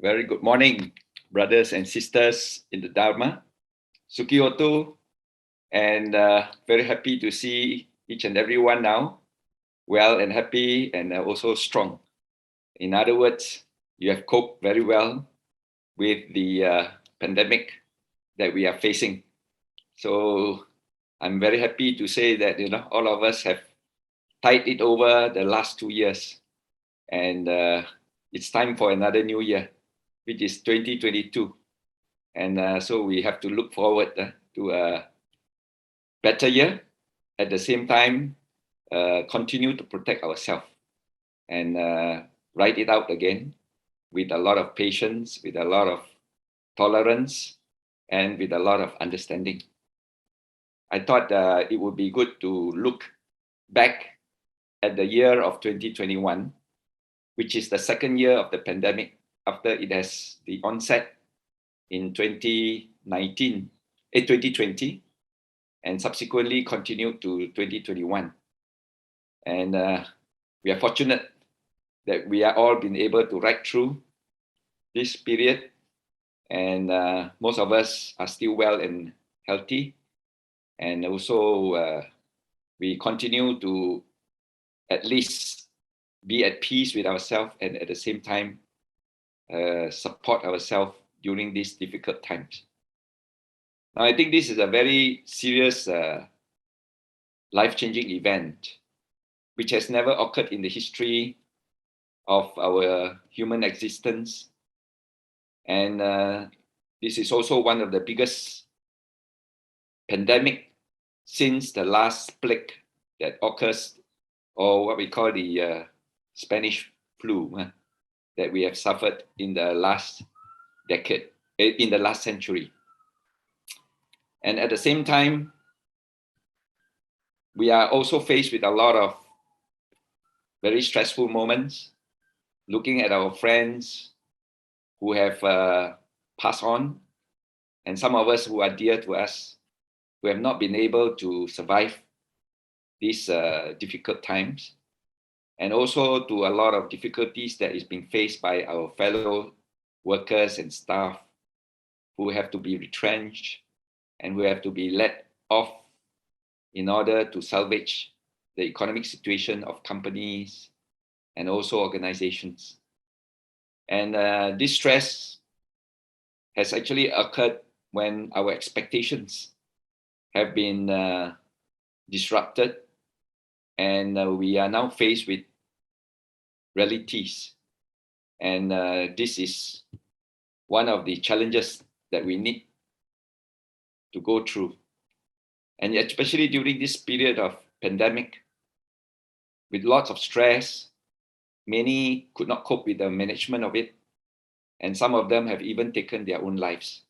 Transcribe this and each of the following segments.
Very good morning, brothers and sisters in the Dharma. Sukioto, and very happy to see each and every one now, well and happy and also strong. In other words, you have coped very well with the pandemic that we are facing. So I'm very happy to say that all of us have tied it over the last 2 years, and it's time for another new year, which is 2022. And so we have to look forward to a better year. At the same time, continue to protect ourselves and write it out again with a lot of patience, with a lot of tolerance, and with a lot of understanding. I thought it would be good to look back at the year of 2021, which is the second year of the pandemic after it has the onset in 2020, and subsequently continued to 2021. And we are fortunate that we are all been able to ride through this period, and most of us are still well and healthy. And also, we continue to at least be at peace with ourselves and at the same time support ourselves during these difficult times. Now, I think this is a very serious life-changing event which has never occurred in the history of our human existence. And this is also one of the biggest pandemic since the last plague that occurs, or what we call the Spanish flu, that we have suffered in the last decade, in the last century. And at the same time, we are also faced with a lot of very stressful moments, looking at our friends who have passed on, and some of us who are dear to us, who have not been able to survive these difficult times, and also to a lot of difficulties that is being faced by our fellow workers and staff who have to be retrenched and who have to be let off in order to salvage the economic situation of companies and also organizations. And this stress has actually occurred when our expectations have been disrupted, and we are now faced with realities. And this is one of the challenges that we need to go through. And especially during this period of pandemic, with lots of stress, many could not cope with the management of it, and some of them have even taken their own lives.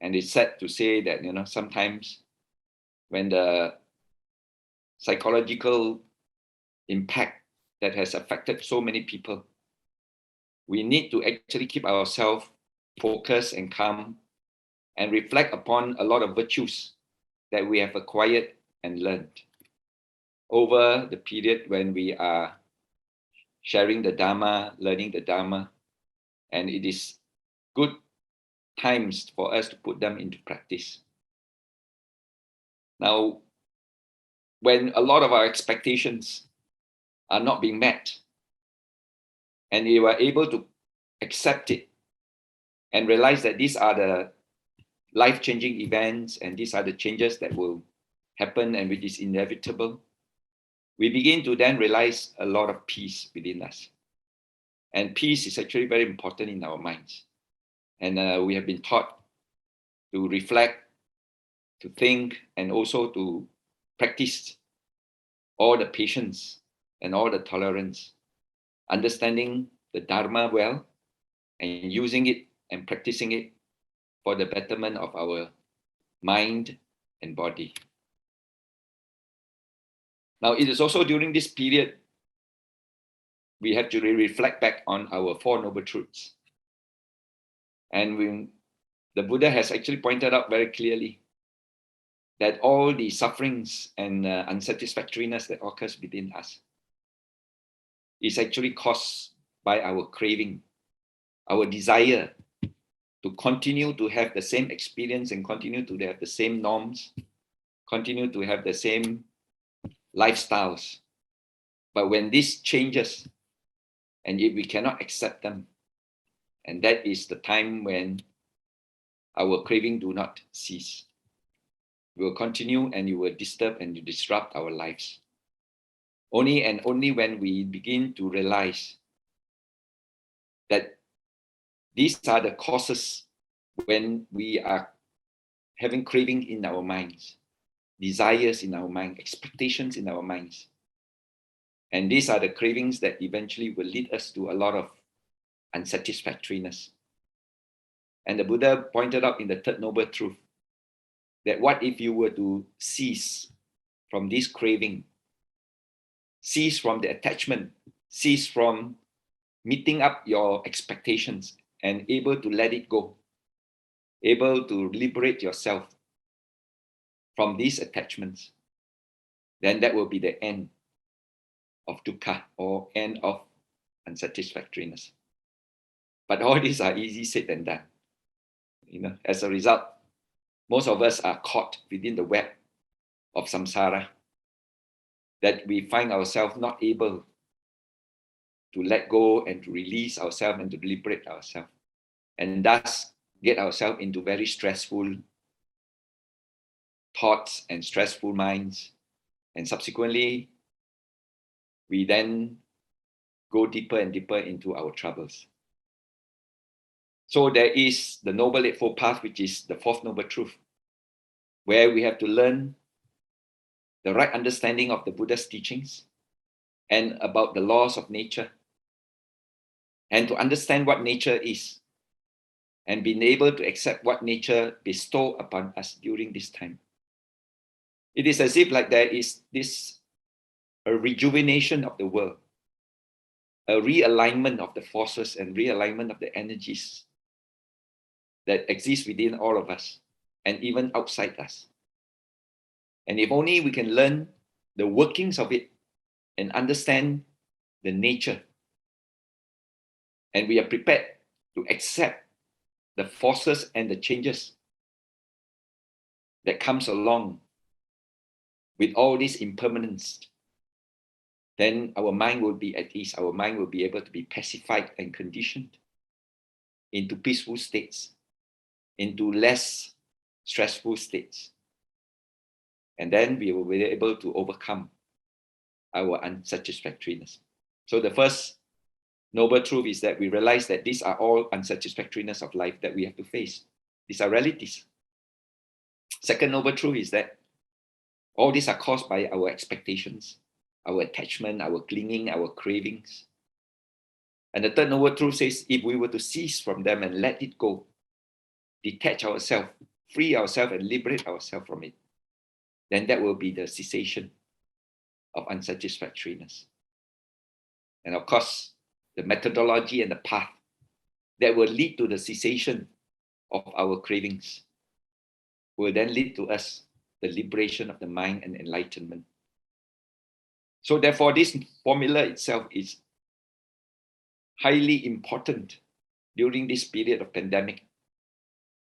And it's sad to say that sometimes when the psychological impact that has affected so many people, we need to actually keep ourselves focused and calm and reflect upon a lot of virtues that we have acquired and learned over the period when we are sharing the Dharma, learning the Dharma, and it is good times for us to put them into practice. Now, when a lot of our expectations are not being met, and we were able to accept it and realize that these are the life-changing events and these are the changes that will happen and which is inevitable, we begin to then realize a lot of peace within us. And peace is actually very important in our minds. And we have been taught to reflect, to think, and also to practice all the patience and all the tolerance, understanding the Dharma well and using it and practicing it for the betterment of our mind and body. Now, it is also during this period we have to reflect back on our Four Noble Truths. And the Buddha has actually pointed out very clearly that all the sufferings and unsatisfactoriness that occurs within us is actually caused by our craving, our desire to continue to have the same experience and continue to have the same norms, continue to have the same lifestyles. But when this changes, and if we cannot accept them, and that is the time when our craving do not cease. We will continue and it will disturb and disrupt our lives. Only and only when we begin to realize that these are the causes when we are having craving in our minds, desires in our mind, expectations in our minds. And these are the cravings that eventually will lead us to a lot of unsatisfactoriness. And the Buddha pointed out in the Third Noble Truth that what if you were to cease from this craving, cease from the attachment, cease from meeting up your expectations and able to let it go, able to liberate yourself from these attachments, then that will be the end of dukkha, or end of unsatisfactoriness. But all these are easy said than done. As a result, most of us are caught within the web of samsara, that we find ourselves not able to let go and to release ourselves and to liberate ourselves, and thus get ourselves into very stressful thoughts and stressful minds. And subsequently, we then go deeper and deeper into our troubles. So there is the Noble Eightfold Path, which is the Fourth Noble Truth, where we have to learn the right understanding of the Buddha's teachings and about the laws of nature, and to understand what nature is, and being able to accept what nature bestows upon us during this time. It is as if like there is a rejuvenation of the world, a realignment of the forces and realignment of the energies that exist within all of us and even outside us. And if only we can learn the workings of it and understand the nature, and we are prepared to accept the forces and the changes that comes along with all this impermanence, then our mind will be at ease. Our mind will be able to be pacified and conditioned into peaceful states, into less stressful states. And then we will be able to overcome our unsatisfactoriness. So the first noble truth is that we realize that these are all unsatisfactoriness of life that we have to face. These are realities. Second noble truth is that all these are caused by our expectations, our attachment, our clinging, our cravings. And the third noble truth says, if we were to cease from them and let it go, detach ourselves, free ourselves and liberate ourselves from it, then that will be the cessation of unsatisfactoriness. And of course, the methodology and the path that will lead to the cessation of our cravings will then lead to us the liberation of the mind and enlightenment. So therefore, this formula itself is highly important during this period of pandemic,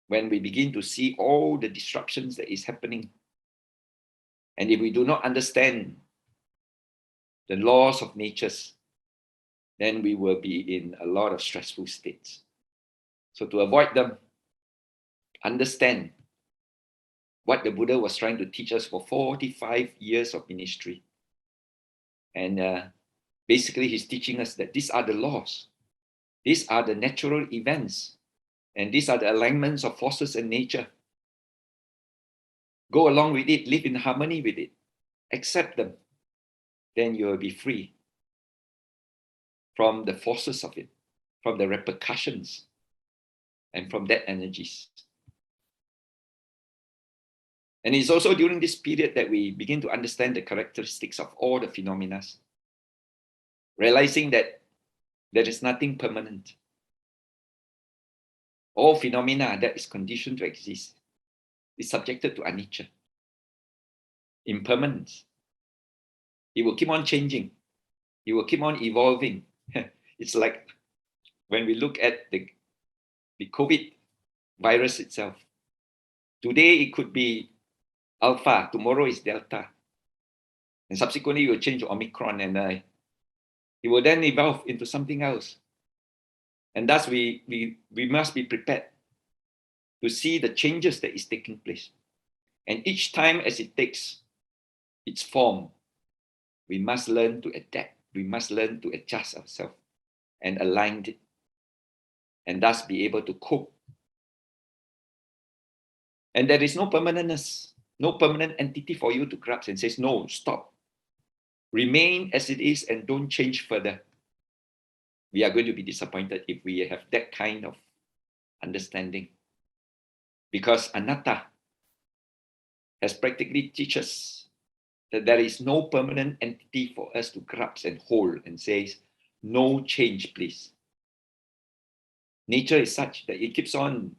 when we begin to see all the disruptions that is happening. And if we do not understand the laws of nature, then we will be in a lot of stressful states. So to avoid them, understand what the Buddha was trying to teach us for 45 years of ministry. And basically, he's teaching us that these are the laws. These are the natural events. And these are the alignments of forces in nature. Go along with it, live in harmony with it, accept them. Then you will be free from the forces of it, from the repercussions, and from that energies. And it's also during this period that we begin to understand the characteristics of all the phenomena, realizing that there is nothing permanent. All phenomena that is conditioned to exist is subjected to anicca, impermanence. It will keep on changing. It will keep on evolving. It's like when we look at the the COVID virus itself. Today, it could be Alpha, tomorrow is Delta. And subsequently, it will change to Omicron, and it will then evolve into something else. And thus, we must be prepared to see the changes that is taking place. And each time as it takes its form, we must learn to adapt. We must learn to adjust ourselves and align it, and thus be able to cope. And there is no permanentness, no permanent entity for you to grasp and says, no, stop. Remain as it is and don't change further. We are going to be disappointed if we have that kind of understanding. Because anatta has practically teach us that there is no permanent entity for us to grasp and hold and says, no change, please. Nature is such that it keeps on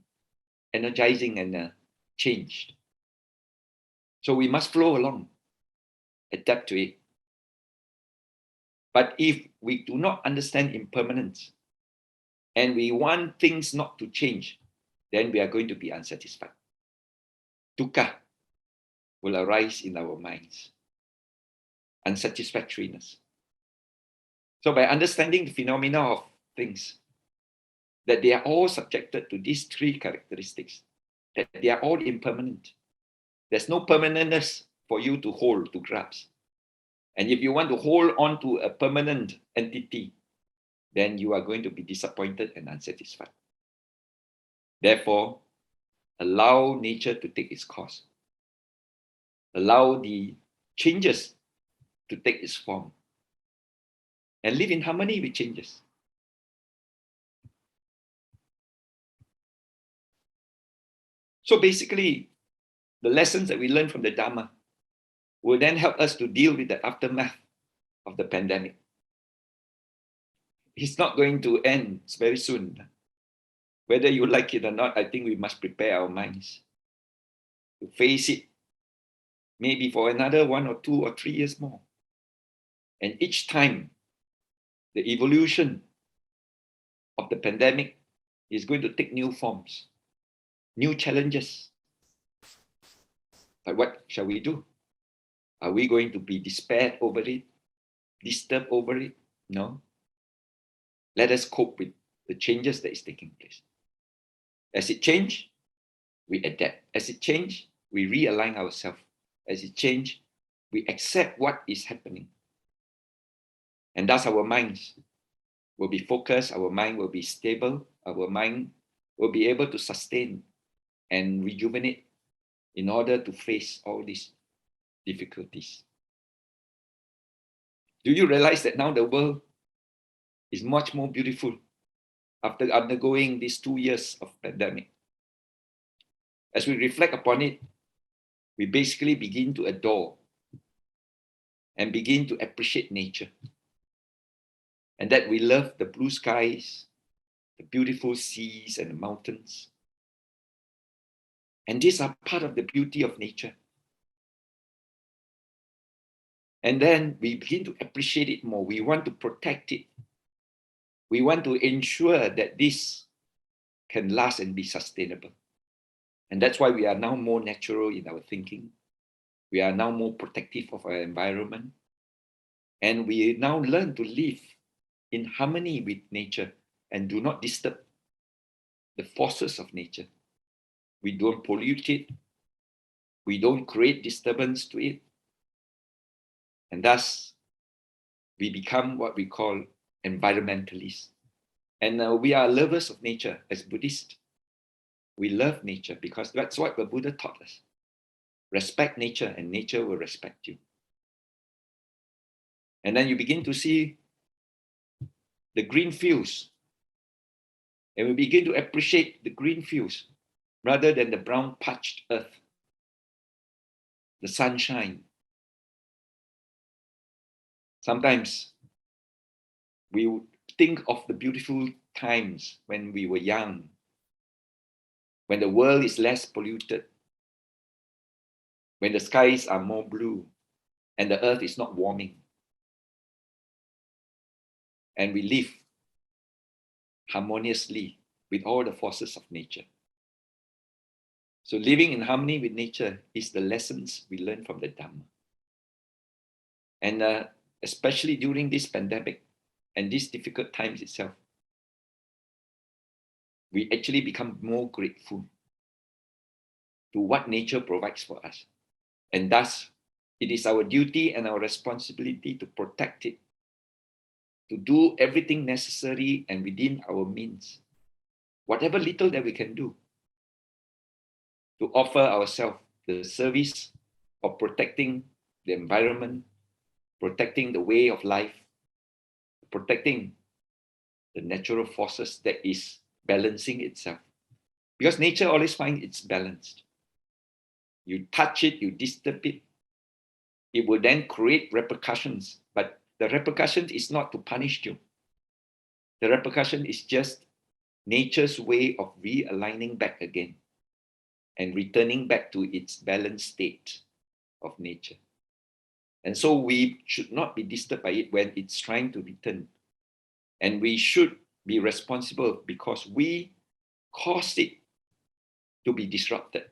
energizing and changed. So we must flow along, adapt to it. But if we do not understand impermanence and we want things not to change, then we are going to be unsatisfied. Dukkha will arise in our minds, unsatisfactoriness. So by understanding the phenomena of things, that they are all subjected to these three characteristics, that they are all impermanent. There's no permanentness for you to hold, to grasp. And if you want to hold on to a permanent entity, then you are going to be disappointed and unsatisfied. Therefore, allow nature to take its course. Allow the changes to take its form. And live in harmony with changes. So basically, the lessons that we learn from the Dharma will then help us to deal with the aftermath of the pandemic. It's not going to end very soon. Whether you like it or not, I think we must prepare our minds to face it, maybe for another 1 or 2 or 3 years more. And each time, the evolution of the pandemic is going to take new forms, new challenges. But what shall we do? Are we going to be despaired over it, disturbed over it? No. Let us cope with the changes that is taking place. As it changes, we adapt. As it changes, we realign ourselves. As it changes, we accept what is happening. And thus our minds will be focused, our mind will be stable, our mind will be able to sustain and rejuvenate in order to face all these difficulties. Do you realize that now the world is much more beautiful after undergoing these 2 years of pandemic? As we reflect upon it, we basically begin to adore and begin to appreciate nature. And that we love the blue skies, the beautiful seas and the mountains. And these are part of the beauty of nature. And then we begin to appreciate it more. We want to protect it. We want to ensure that this can last and be sustainable. And that's why we are now more natural in our thinking. We are now more protective of our environment. And we now learn to live in harmony with nature and do not disturb the forces of nature. We don't pollute it. We don't create disturbance to it. And thus, we become what we call environmentalists. And we are lovers of nature as Buddhists. We love nature because that's what the Buddha taught us. Respect nature and nature will respect you. And then you begin to see the green fields. And we begin to appreciate the green fields rather than the brown parched earth, the sunshine. Sometimes we would think of the beautiful times when we were young, when the world is less polluted, when the skies are more blue and the earth is not warming. And we live harmoniously with all the forces of nature. So living in harmony with nature is the lessons we learn from the Dhamma. And especially during this pandemic and these difficult times itself, we actually become more grateful to what nature provides for us. And thus, it is our duty and our responsibility to protect it, to do everything necessary and within our means, whatever little that we can do, to offer ourselves the service of protecting the environment, protecting the way of life, protecting the natural forces that is balancing itself. Because nature always finds it's balanced. You touch it, you disturb it, it will then create repercussions. But the repercussion is not to punish you. The repercussion is just nature's way of realigning back again and returning back to its balanced state of nature. And so we should not be disturbed by it when it's trying to return. And we should be responsible because we caused it to be disrupted.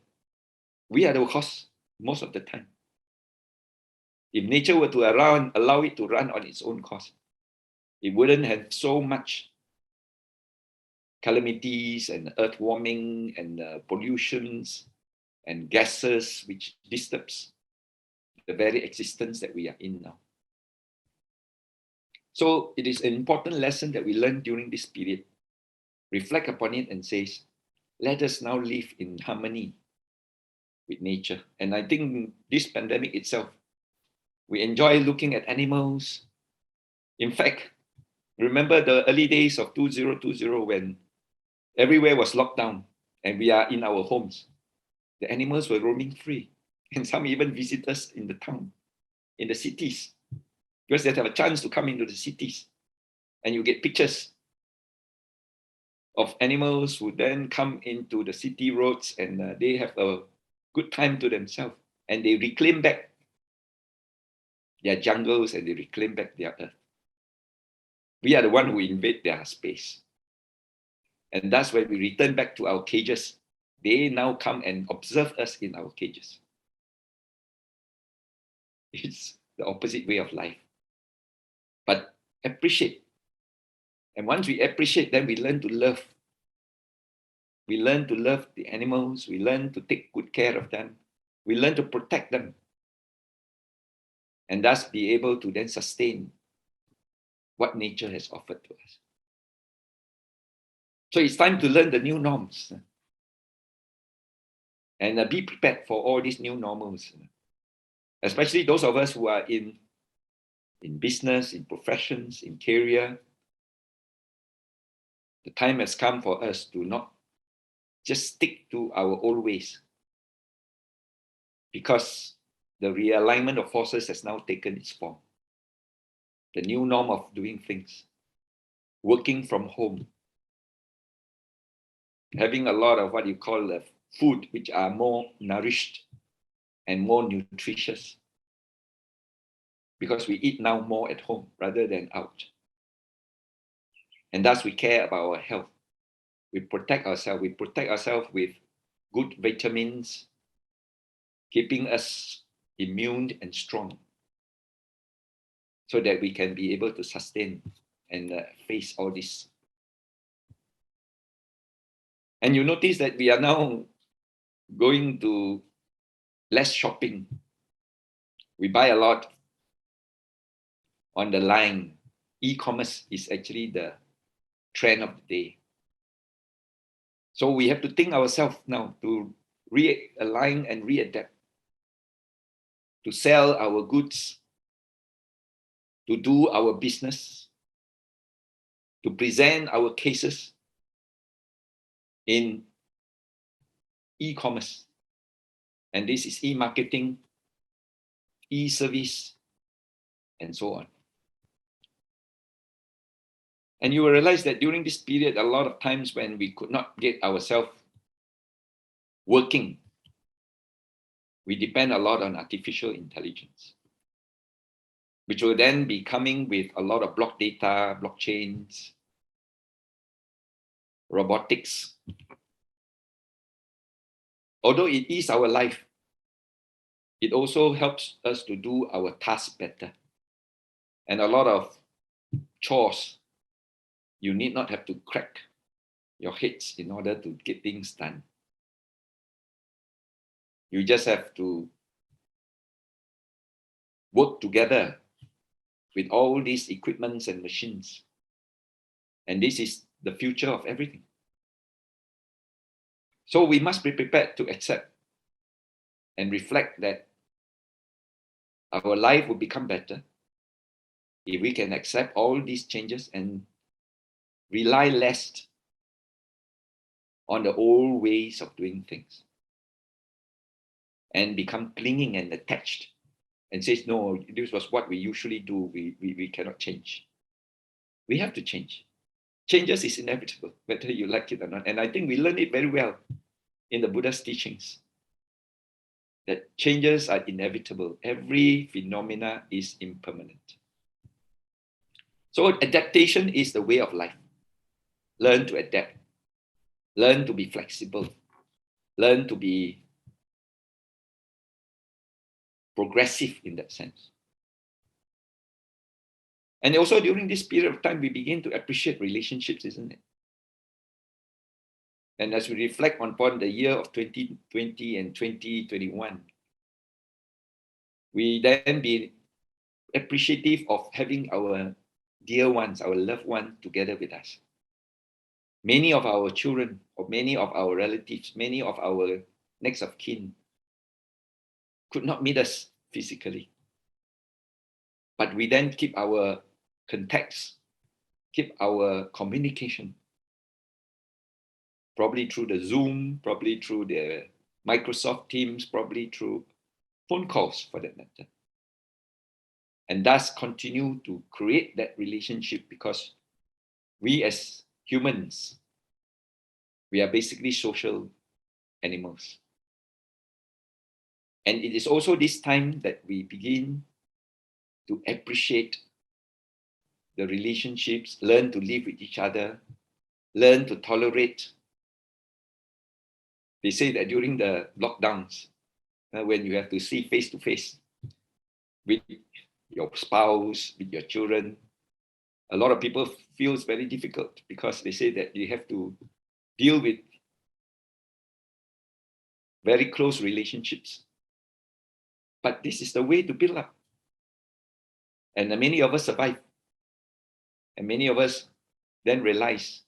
We are the cause most of the time. If nature were to allow it to run on its own course, it wouldn't have so much calamities and earth warming and pollutions and gases which disturbs the very existence that we are in now. So it is an important lesson that we learn during this period. Reflect upon it and says, let us now live in harmony with nature. And I think this pandemic itself, we enjoy looking at animals. In fact, remember the early days of 2020 when everywhere was locked down and we are in our homes. The animals were roaming free. And some even visit us in the town, in the cities, because they have a chance to come into the cities. And you get pictures of animals who then come into the city roads and they have a good time to themselves. And they reclaim back their jungles and they reclaim back their earth. We are the one who invade their space. And that's when we return back to our cages. They now come and observe us in our cages. It's the opposite way of life. But appreciate. And once we appreciate, then we learn to love. We learn to love the animals. We learn to take good care of them. We learn to protect them. And thus be able to then sustain what nature has offered to us. So it's time to learn the new norms. And be prepared for all these new normals. Especially those of us who are in business, in professions, in career. The time has come for us to not just stick to our old ways. Because the realignment of forces has now taken its form. The new norm of doing things. Working from home. Having a lot of what you call food, which are more nourished and more nutritious. Because we eat now more at home rather than out. And thus we care about our health. We protect ourselves. We protect ourselves with good vitamins, keeping us immune and strong, so that we can be able to sustain and face all this. And you notice that we are now going to less shopping. We buy a lot on the line. E-commerce is actually the trend of the day. So we have to think ourselves now to realign and readapt, to sell our goods, to do our business, to present our cases in e-commerce. And this is e-marketing, e-service, and so on. And you will realize that during this period, a lot of times when we could not get ourselves working, we depend a lot on artificial intelligence, which will then be coming with a lot of block data, blockchains, robotics. Although it is our life, it also helps us to do our task better. And a lot of chores, you need not have to crack your heads in order to get things done. You just have to work together with all these equipments and machines. And this is the future of everything. So we must be prepared to accept and reflect that our life will become better if we can accept all these changes and rely less on the old ways of doing things and become clinging and attached and says, no, this was what we usually do. We cannot change. We have to change. Changes is inevitable, whether you like it or not. And I think we learn it very well in the Buddha's teachings, that changes are inevitable. Every phenomena is impermanent. So adaptation is the way of life. Learn to adapt. Learn to be flexible. Learn to be progressive in that sense. And also during this period of time, we begin to appreciate relationships, isn't it? And as we reflect upon the year of 2020 and 2021, we then be appreciative of having our dear ones, our loved ones together with us. Many of our children, or many of our relatives, many of our next of kin could not meet us physically. But we then keep our contacts, keep our communication, probably through the Zoom, probably through the Microsoft Teams, probably through phone calls for that matter. And thus continue to create that relationship, because we as humans, we are basically social animals. And it is also this time that we begin to appreciate the relationships, learn to live with each other, learn to tolerate. They say that during the lockdowns, when you have to see face to face with your spouse, with your children, a lot of people feel it's very difficult, because they say that you have to deal with very close relationships. But this is the way to build up. And many of us survive. And many of us then realize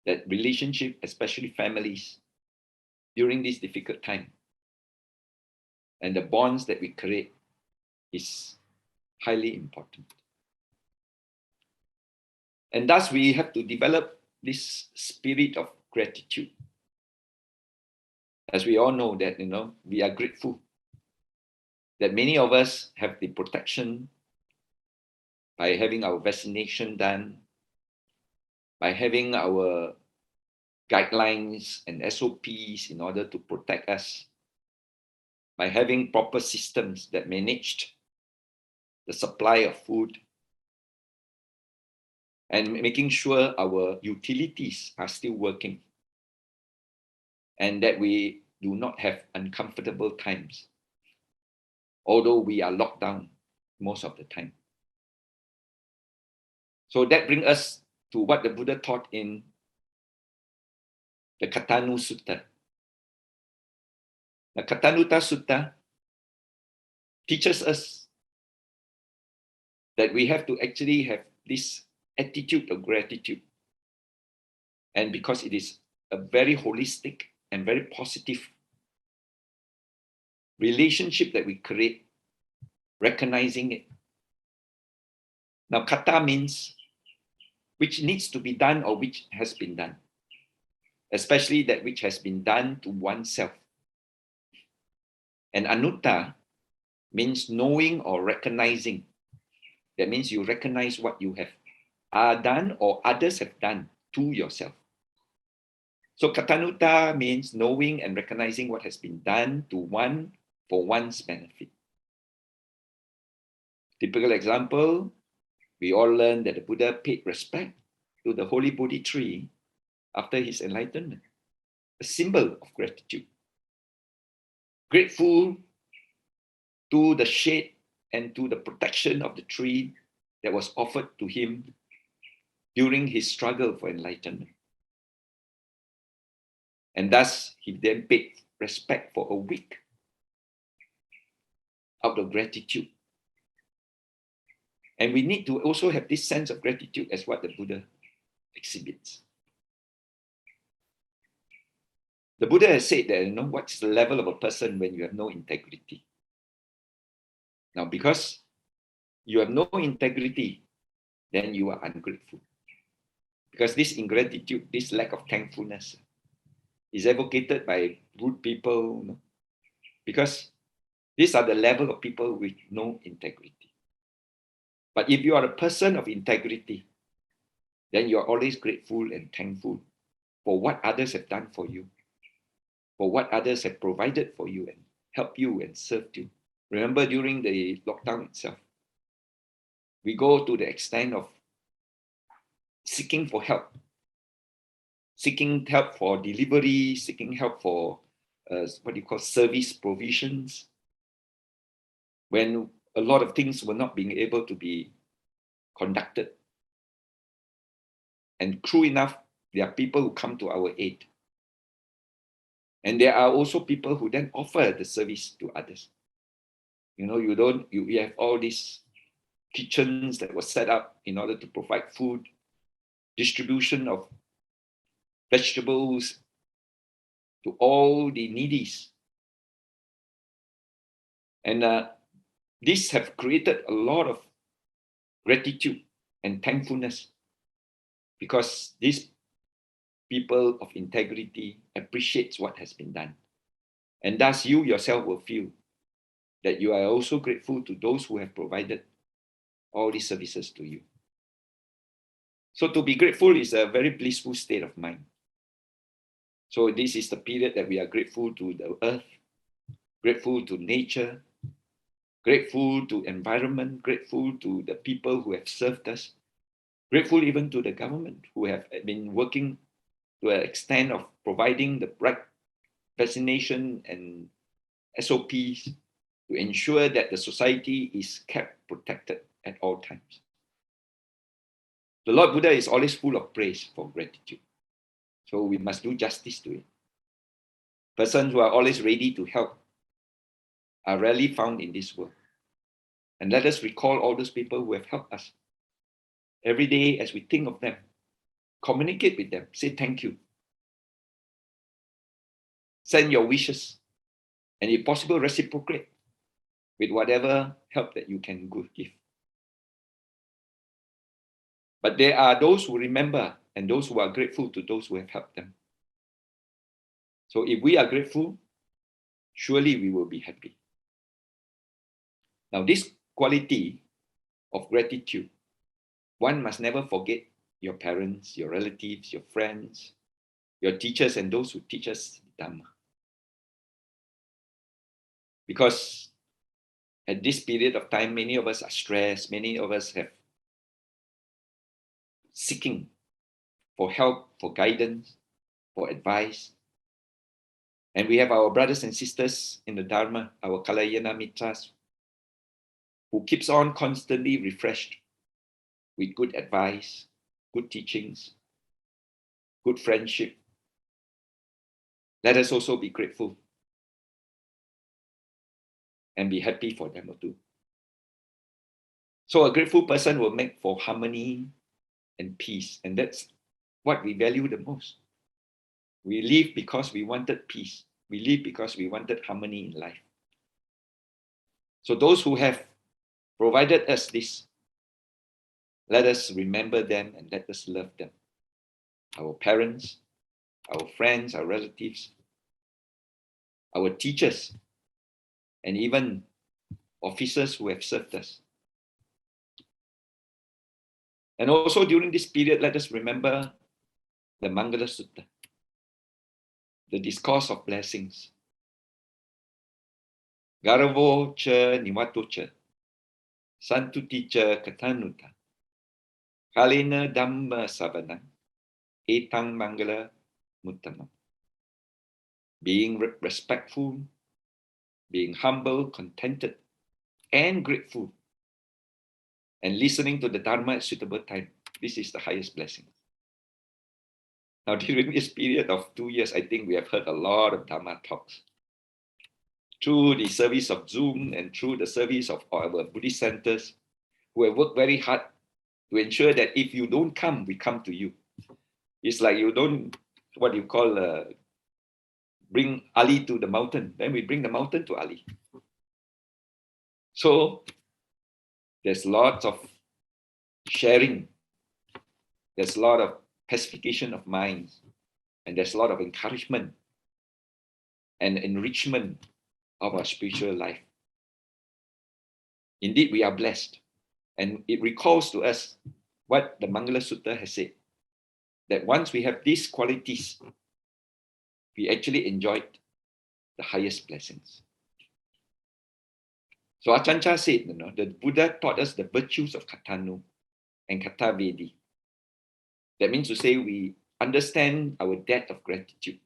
that relationship, especially families, during this difficult time, and the bonds that we create is highly important. And thus we have to develop this spirit of gratitude. As we all know that, we are grateful that many of us have the protection by having our vaccination done, by having our guidelines and SOPs in order to protect us, by having proper systems that managed the supply of food, and making sure our utilities are still working, and that we do not have uncomfortable times, although we are locked down most of the time. So that brings us to what the Buddha taught in the Katanu Sutta. The Katanuta Sutta teaches us that we have to actually have this attitude of gratitude. And because it is a very holistic and very positive relationship that we create, recognizing it. Now, kata means which needs to be done or which has been done, especially that which has been done to oneself. And anutta means knowing or recognizing. That means you recognize what you have done or others have done to yourself. So katanuta means knowing and recognizing what has been done to one for one's benefit. Typical example, we all learned that the Buddha paid respect to the holy Bodhi tree after his enlightenment, a symbol of gratitude. Grateful to the shade and to the protection of the tree that was offered to him during his struggle for enlightenment. And thus, he then paid respect for a week out of gratitude. And we need to also have this sense of gratitude as what the Buddha exhibits. The Buddha has said that, what's the level of a person when you have no integrity? Now, because you have no integrity, then you are ungrateful. Because this ingratitude, this lack of thankfulness, is advocated by rude people, because these are the level of people with no integrity. But if you are a person of integrity, then you are always grateful and thankful for what others have done for you, for what others have provided for you and helped you and served you. Remember, during the lockdown itself, we go to the extent of seeking for help, seeking help for delivery, seeking help for service provisions, when a lot of things were not being able to be conducted. And true enough, there are people who come to our aid. And there are also people who then offer the service to others. You have all these kitchens that were set up in order to provide food, distribution of vegetables to all the needies. And these have created a lot of gratitude and thankfulness, because these people of integrity appreciates what has been done. And thus you yourself will feel that you are also grateful to those who have provided all these services to you. So to be grateful is a very blissful state of mind. So this is the period that we are grateful to the earth, grateful to nature, grateful to environment, grateful to the people who have served us, grateful even to the government who have been working to an extent of providing the right vaccination and SOPs to ensure that the society is kept protected at all times. The Lord Buddha is always full of praise for gratitude. So we must do justice to it. Persons who are always ready to help are rarely found in this world. And let us recall all those people who have helped us. Every day as we think of them, communicate with them, say thank you. Send your wishes, and if possible, reciprocate with whatever help that you can give. But there are those who remember and those who are grateful to those who have helped them. So if we are grateful, surely we will be happy. Now, this quality of gratitude, one must never forget your parents, your relatives, your friends, your teachers, and those who teach us Dhamma. Because at this period of time, many of us are stressed, many of us have seeking for help, for guidance, for advice. And we have our brothers and sisters in the Dharma, our Kalayana Mitras, who keeps on constantly refreshed with good advice, good teachings, good friendship. Let us also be grateful and be happy for them too. So a grateful person will make for harmony and peace, and that's what we value the most. We live because we wanted peace. We live because we wanted harmony in life. So those who have provided us this, let us remember them and let us love them. Our parents, our friends, our relatives, our teachers, and even officers who have served us. And also during this period, let us remember the Mangala Sutta, the discourse of blessings. Garavo cha niwato cha, santuti cha katanuta, kalena dhamma savanam, etang mangala muttamam. Being respectful, being humble, contented, and grateful, and listening to the Dharma at suitable time. This is the highest blessing. Now, during this period of 2 years, I think we have heard a lot of Dharma talks. Through the service of Zoom and through the service of our Buddhist centers, who have worked very hard to ensure that if you don't come, we come to you. It's like you don't, what you call, bring Ali to the mountain, then we bring the mountain to Ali. So there's lots of sharing, there's a lot of pacification of minds, and there's a lot of encouragement and enrichment of our spiritual life. Indeed, we are blessed. And it recalls to us what the Mangala Sutta has said, that once we have these qualities, we actually enjoyed the highest blessings. So Achancha said, the Buddha taught us the virtues of Katanu and Katavedi. That means to say we understand our debt of gratitude.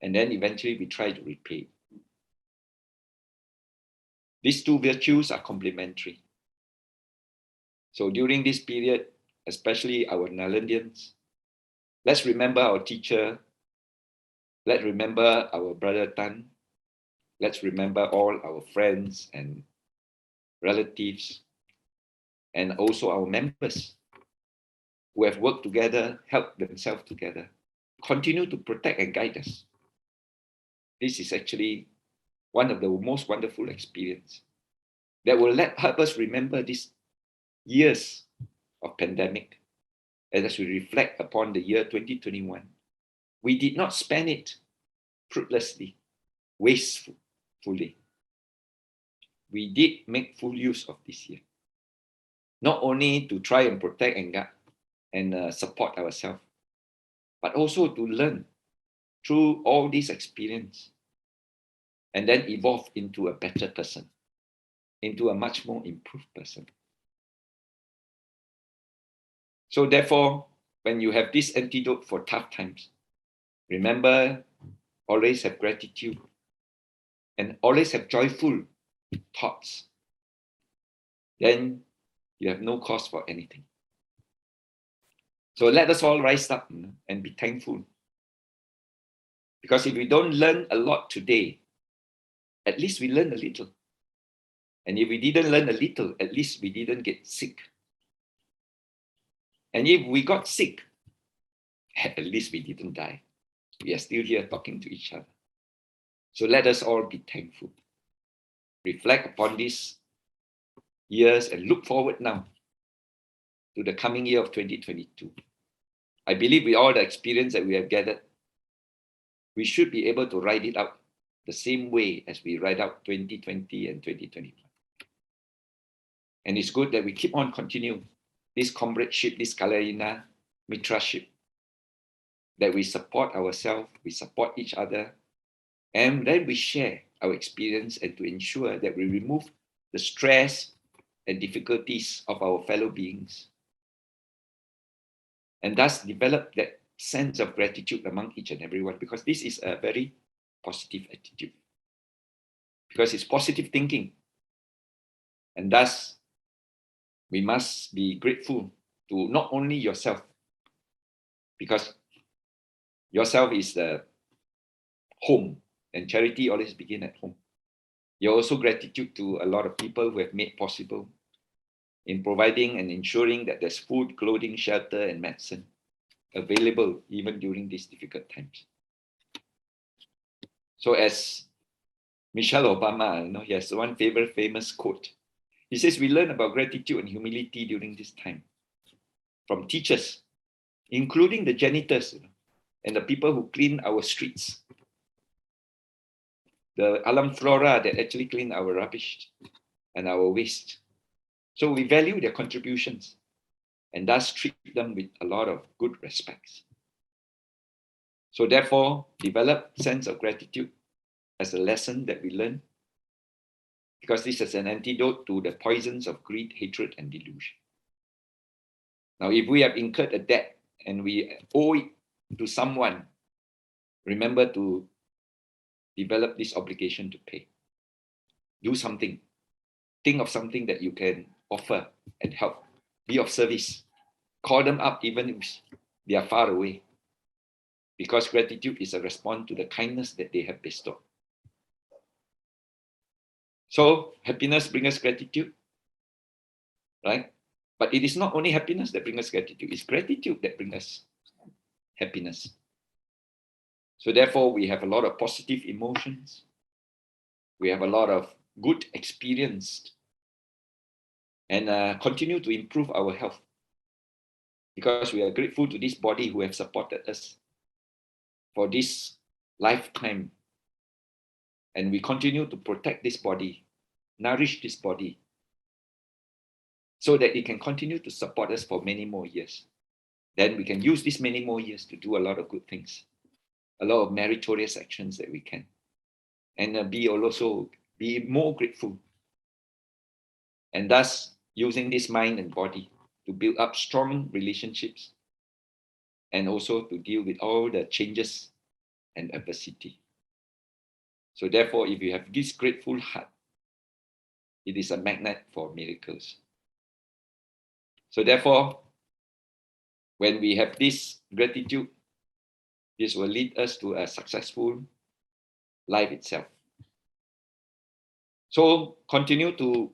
And then eventually we try to repay. These two virtues are complementary. So during this period, especially our Nalandians, let's remember our teacher. Let's remember our brother Tan. Let's remember all our friends and relatives, and also our members who have worked together, helped themselves together, continue to protect and guide us. This is actually one of the most wonderful experiences that will help us remember these years of pandemic. And as we reflect upon the year 2021, we did not spend it fruitlessly, wastefully. We did make full use of this year, not only to try and protect and support ourselves, but also to learn through all this experience and then evolve into a better person, into a much more improved person. So therefore, when you have this antidote for tough times, remember, always have gratitude and always have joyful thoughts. Then you have no cause for anything. So let us all rise up and be thankful. Because if we don't learn a lot today, at least we learn a little. And if we didn't learn a little, at least we didn't get sick. And if we got sick, at least we didn't die. We are still here talking to each other. So let us all be thankful. Reflect upon these years and look forward now to the coming year of 2022. I believe with all the experience that we have gathered, we should be able to ride it out the same way as we ride out 2020 and 2021. And it's good that we keep on continuing this comradeship, this Kalayana Mitraship, that we support ourselves, we support each other, and then we share our experience and to ensure that we remove the stress and difficulties of our fellow beings, and thus develop that sense of gratitude among each and everyone, because this is a very positive attitude, because it's positive thinking, and thus we must be grateful to not only yourself, because yourself is the home, and charity always begins at home. You're also gratitude to a lot of people who have made possible in providing and ensuring that there's food, clothing, shelter, and medicine available even during these difficult times. So as Michelle Obama, he has one favorite famous quote. He says, we learn about gratitude and humility during this time from teachers, including the janitors and the people who clean our streets, the alam flora that actually clean our rubbish and our waste. So we value their contributions and thus treat them with a lot of good respect. So therefore, develop sense of gratitude as a lesson that we learn, because this is an antidote to the poisons of greed, hatred, and delusion. Now, if we have incurred a debt and we owe it to someone, remember to develop this obligation to pay. Do something. Think of something that you can offer and help. Be of service. Call them up even if they are far away. Because gratitude is a response to the kindness that they have bestowed. So happiness brings us gratitude, right? But it is not only happiness that brings us gratitude, it's gratitude that brings us happiness. So therefore, we have a lot of positive emotions. We have a lot of good experience and continue to improve our health because we are grateful to this body who have supported us for this lifetime. And we continue to protect this body, nourish this body, so that it can continue to support us for many more years. Then we can use these many more years to do a lot of good things, a lot of meritorious actions that we can, and be more grateful. And thus, using this mind and body to build up strong relationships and also to deal with all the changes and adversity. So therefore, if you have this grateful heart, it is a magnet for miracles. So therefore, when we have this gratitude, this will lead us to a successful life itself. So continue to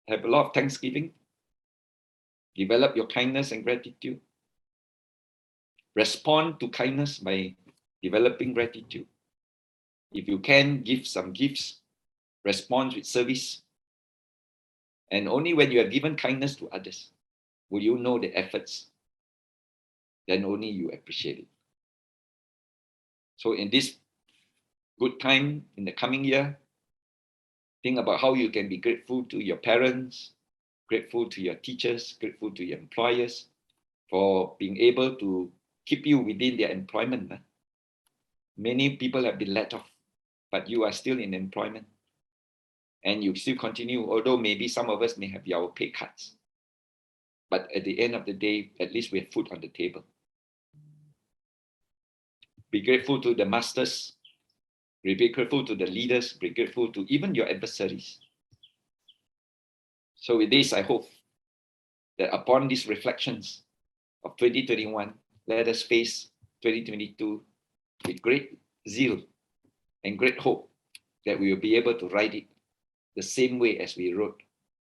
have a lot of thanksgiving. Develop your kindness and gratitude. Respond to kindness by developing gratitude. If you can, give some gifts. Respond with service. And only when you have given kindness to others will you know the efforts. Then only you appreciate it. So in this good time in the coming year, think about how you can be grateful to your parents, grateful to your teachers, grateful to your employers for being able to keep you within their employment. Many people have been let off, but you are still in employment. And you still continue, although maybe some of us may have our pay cuts. But at the end of the day, at least we have food on the table. Be grateful to the masters. Be grateful to the leaders. Be grateful to even your adversaries. So with this, I hope that upon these reflections of 2021, let us face 2022 with great zeal and great hope that we will be able to write it the same way as we wrote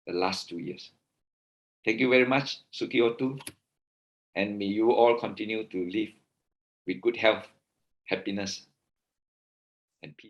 the last 2 years. Thank you very much, Suki Otu, and may you all continue to live with good health, happiness, and peace.